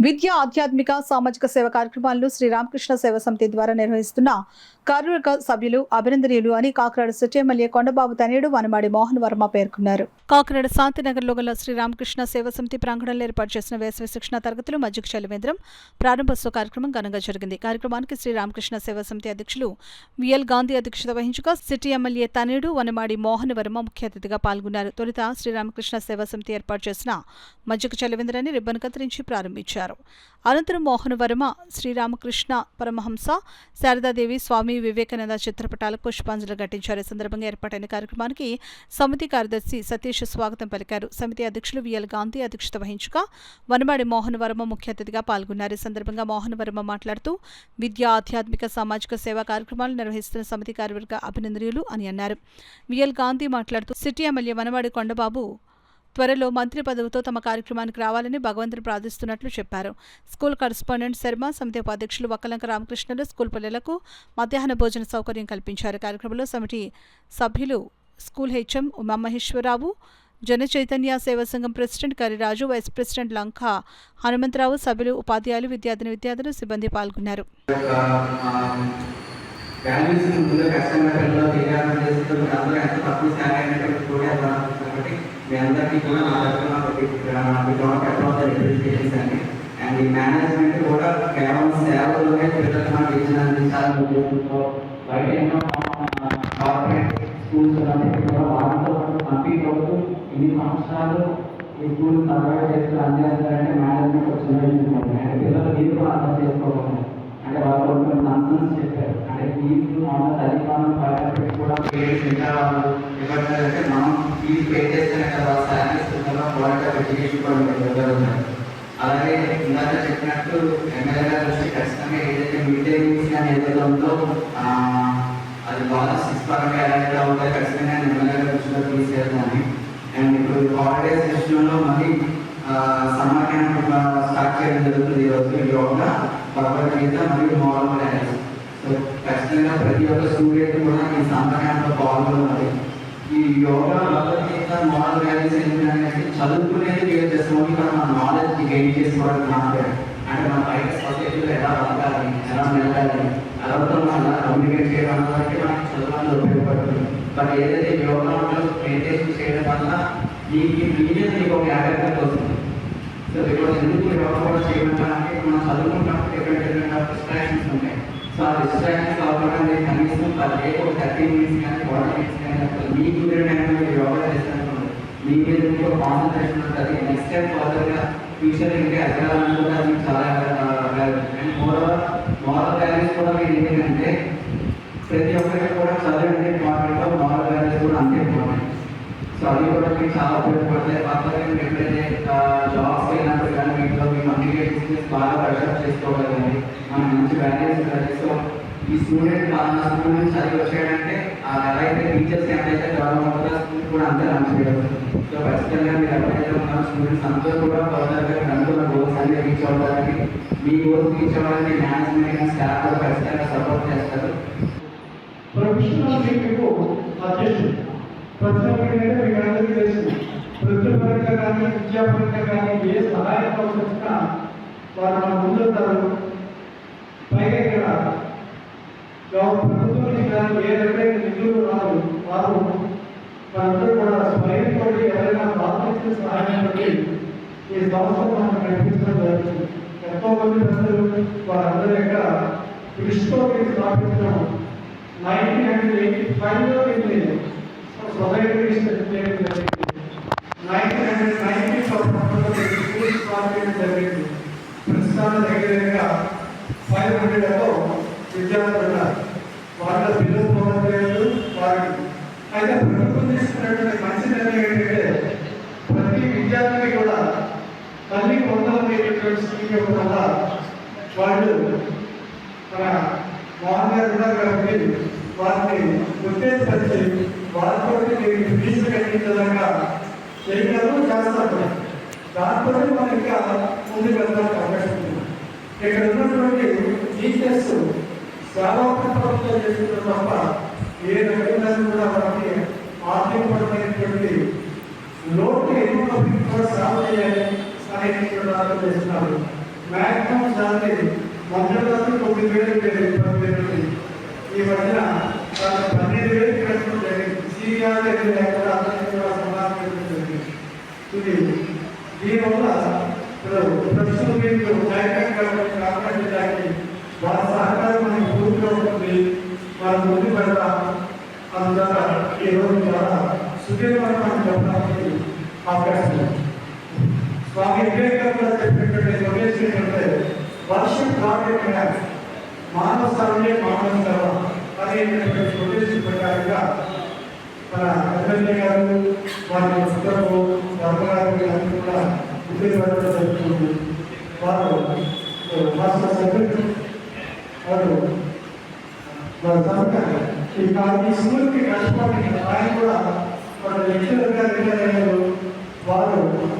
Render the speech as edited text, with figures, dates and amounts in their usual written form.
విద్య, ఆధ్యాత్మిక, సామాజిక సేవ కార్యక్రమాలను శ్రీరామకృష్ణ సేవా సమితి ద్వారా నిర్వహిస్తున్న కార్యవర్గ సభ్యులు అభినందనీయులు అని కాకినాడ సిటీ ఎమ్మెల్యే కొండబాబు తనయుడు వనమాడి మోహన్ వర్మ పేర్కొన్నారు. కాకినాడ శాంతినగర్లో గల శ్రీరామకృష్ణ సేవా సమితి ప్రాంగణంలో ఏర్పాటు చేసిన వేసవి శిక్షణ తరగతులు మజ్జిగ చలివేంద్రం ప్రారంభోత్సవ కార్యక్రమం ఘనంగా జరిగింది. కార్యక్రమానికి శ్రీరామకృష్ణ సేవా సమితి అధ్యక్షులు విఎల్ గాంధీ అధ్యక్షత వహించగా సిటీ ఎమ్మెల్యే తనయుడు వనమాడి మోహన్ వర్మ ముఖ్య అతిథిగా పాల్గొన్నారు. తొలుత శ్రీరామకృష్ణ సేవా సమితి ఏర్పాటు చేసిన మజ్జిగ చలివేంద్రాన్ని రిబ్బన్ కత్తిరించి ప్రారంభించారు. అనంతరం మోహన్ వర్మ శ్రీరామకృష్ణ పరమహంస, శారదాదేవి, స్వామి వివేకానంద చిత్రపటాలకు పుష్పాంజలి ఘటించారు. ఈ సందర్భంగా ఏర్పాటైన కార్యక్రమానికి సమితి కార్యదర్శి సతీష్ స్వాగతం పలికారు. సమితి అధ్యక్షులు విఎల్ గాంధీ అధ్యక్షత వహించగా వనమాడి మోహన్ వర్మ ముఖ్య అతిథిగా పాల్గొన్నారు. ఈ సందర్భంగా మోహన్ వర్మ మాట్లాడుతూ విద్య, ఆధ్యాత్మిక, సామాజిక సేవా కార్యక్రమాలు నిర్వహిస్తున్న సమితి కార్యవర్గ అభినందనీయులు అని అన్నారు. విఎల్ గాంధీ మాట్లాడుతూ సిటీ ఎమ్మెల్యే వనమాడి కొండబాబు త్వరలో మంత్రి పదవితో తమ కార్యక్రమానికి రావాలని భగవంతుని ప్రార్థిస్తున్నట్లు చెప్పారు. స్కూల్ కరస్పాండెంట్ శర్మ, సమితి ఉపాధ్యక్షులు వక్కలంక రామకృష్ణులు స్కూల్ పిల్లలకు మధ్యాహ్న భోజన సౌకర్యం కల్పించారు. కార్యక్రమంలో సమితి సభ్యులు స్కూల్ హెచ్ఎం ఉమామహేశ్వరరావు, జన చైతన్య సేవా సంఘం ప్రెసిడెంట్ కరిరాజు, వైస్ ప్రెసిడెంట్ లంక హనుమంతరావు, సభ్యులు, ఉపాధ్యాయులు, విద్యార్థులు, సిబ్బంది పాల్గొన్నారు. మీ అందరికీ కూడా నా తరఫున అప్రిషియేషన్స్ అండి. అండ్ ఈ మేనేజ్మెంట్ కూడా కేవలం సేవలోనే పిల్లలకు మనం విద్యను అందించాలని ఉద్దేశంతో బయట ఎన్నో కార్పొరేట్ స్కూల్స్ కూడా వాటితో కంప్లీట్ అవుతూ ఇన్ని సంవత్సరాలు ఈ స్కూల్ సర్వైవ్ చేస్తూ అందించాలంటే మేనేజ్మెంట్ ఒక చిన్న విషయం అంటే పిల్లలు మీరు కూడా అర్థం చేసుకోవాలి. అంటే వాళ్ళు కొన్ని కన్సర్న్స్ చెప్పారు. అంటే ఫీజు మామూలు తల్లిదండ్రులు బయట కూడా పేరెంట్స్ ఇంకా వాళ్ళు ఇవ్వట్లేదంటే మనం ఫీజు పే చేస్తేనే కదా శాలరీస్ క్వాలిటీ ఎడ్యుకేషన్ కూడా ఉన్నాయి. అలాగే ఇందాక చెప్పినట్టు ఎమ్మెల్యే గారు వచ్చి ఖచ్చితంగా ఏదైతే మిడ్ డే మీల్స్ కానీ ఏదైతే ఉందో అది లాజిస్టిక్స్ పరంగా ఎలాగైతే అవుతాయి ఖచ్చితంగా ఎమ్మెల్యే గారు దృష్టిలో తీసుకెళ్తాను. అండ్ ఇప్పుడు హాలిడేస్ సెషన్లో మళ్ళీ సమ్మర్ క్యాంప్ స్టార్ట్ చేయడం జరుగుతుంది. ఈరోజు యోగా, భగవద్గీత మరియు మోడల్ డ్యాన్స్. సో ఖచ్చితంగా ప్రతి ఒక్క స్టూడెంట్ కూడా ఈ సమ్మర్ క్యాంప్లో పాల్గొనాలి. ఈ యోగా, భగవద్గీత, మోడల్ డ్యాన్స్ ఏంటంటే చదువుకునేది వేరు చేస్తాము, ఇక్కడ మన నాలెడ్జ్ గెయిన్ చేసుకోవడానికి మాత్రమే. అంటే మన బయట సొసైటీలో ఎలా బతకాలి, ఎలా మెలగాలి, ఎవరితో మనం ఎలా కమ్యూనికేట్ చేయడం వరకు మనకి చదువులో ఉపయోగపడుతుంది. బట్ ఏదైతే యోగా మెడిటేషన్ చేయడం వల్ల మీకు ఒక యాక్టివిటీ వస్తుంది. సో బికాజ్ ఎందుకు యోగా కూడా చేయమంటే మనం చదువుకుంటున్నప్పుడు డిఫరెంట్ డిస్ట్రాక్షన్స్ ఉంటాయి. సో ఆ డిస్ట్రాక్షన్స్ అవ్వకుండా కనీసం పర్ డే ఒక 30 minutes కానీ 40 minutes కానీ మీ కుదిరే టైంలో మీరు యోగా చేస్తాను మీ మీద మీకు కాన్సన్ట్రేషన్ ఉంటుంది. నెక్స్ట్ టైం ఫర్దర్గా ఫ్యూచర్ ఇంకా ఎదగాలనుకుంటే అది చాలా అండ్ మోరల్ వాల్యూస్ కూడా మీరు ఏంటంటే ప్రతి ఒక్కరికి కూడా చదువు అంటే ఇంపార్టెంట్, మోరల్ వాల్యూస్ కూడా అంతే ఇంపార్టెంట్. సో అవి కూడా మీకు చాలా ఉపయోగపడతాయి. ఫర్దర్గా మీరు ఎప్పుడైతే జాబ్స్ అయినప్పుడు కానీ మీలో మీ కమ్యూనికేషన్ బాగా ప్రెషర్ చేసుకోగలండి, మనం మంచి వాల్యూస్ ఉంటుంది. సో ఈ స్టూడెంట్ నా స్కూల్ నుంచి చదివి వచ్చాడంటే ఎలా అయితే టీచర్స్ ఎంతైతే గౌరవం ఉంటుందో స్కూల్ కూడా అంతే మంచిగా ఉంటుంది. సో ఖచ్చితంగా మీరు ఎవరైతే ఉన్నారో స్టూడెంట్స్ అందరూ కూడా ఫర్దర్గా అనుకున్న గోల్స్ అన్ని రీచ్ అవ్వడానికి, మీ గోల్స్ రీచ్ అవ్వడానికి మేనేజ్మెంట్ కానీ స్టాఫ్ కూడా ఖచ్చితంగా సపోర్ట్ చేస్తారు. వృత్తిపరంగా కానీ విద్యాపరంగా కానీ ఏ సహాయం వచ్చినా వారు మన ముందుంటారు. పైగా ఇక్కడ ప్రభుత్వం నుంచి కానీ ఏ రకమైన నిధులు రాదు, వారు మనందరూ కూడా స్వయంతో ఎవరైనా ప్రాథమిక సహాయం బట్టి ఈ సంవత్సరం మనం నడిపించడం జరుగుతుంది. ఎంతో మంది ప్రజలు వారందరూ యొక్క కృషితో స్థాపించడం 1985లో వెళ్ళింది. సొసైటీ 1990 జరిగింది. ప్రస్తుతాన్ని దగ్గరగా 500 విద్యార్థులు ఉన్నారు. వాళ్ళ పిల్లలు పోగొట్టలేదు వారికి. అయితే ప్రభుత్వం తీసుకున్నటువంటి మంచి నిర్ణయం ఏంటంటే ప్రతి విద్యార్థికి కూడా తల్లి 100 స్కీమ్ ఇవ్వడం వల్ల వాళ్ళు మన మోహన్ గారు ఉన్నారు కాబట్టి వారిని ఉత్తేజపరిచి వారితో ఫీజు కట్టించడంగా చేయగలరు, చేస్తారు. దాంతో మనం ఇంకా ముందుకు వెళ్ళడానికి అవకాశం ఉంది. ఇక్కడ ఉన్నటువంటి టీచర్స్ సేవాపత్రంతో చేస్తున్నారు తప్ప ఏ రకంగా కూడా వారికి ఆర్థికపరమైనటువంటి లోటు ఎక్కువ కూడా సేవ చేయాలి అనేటువంటి ఆలోచన చేస్తున్నారు. మ్యాక్సిమం శాలరీ మొదటి వరకు 9,000 ఉండేది. ఈ మధ్యన 12,000 పెట్టడం జరిగింది. సీఆర్ లేకుండా అందరికీ కూడా సమానం పెట్టడం జరిగింది. ఇది దీనివల్ల ప్రస్తుతం మీరు కాపాడడానికి వారి సహకారం మనకి పూర్తిగా ఉంటుంది. మనం ముందు పెడతాం. అందువల్ల ఈ రోజు ద్వారా సుదీర్ఘంగా చెప్పడానికి అవకాశం ఉంది. స్వామి వివేకానంద చెప్పినటువంటి సందేశం ఏంటంటే వర్షం ప్రాజెక్ట్ మానవ సర్వే మానవ సేవ అనేటువంటి ఉద్దేశం ప్రకారంగా మన ఎమ్మెల్యే గారు వారి పుస్తకము ధర్మగారు అందరూ కూడా ఉద్యోగం జరుగుతుంది. వారు రాష్ట్ర సభ్యులు వారు ఈ స్కూల్కి కష్టపడి ఆయన కూడా మన లెక్చరర్ గారు వారు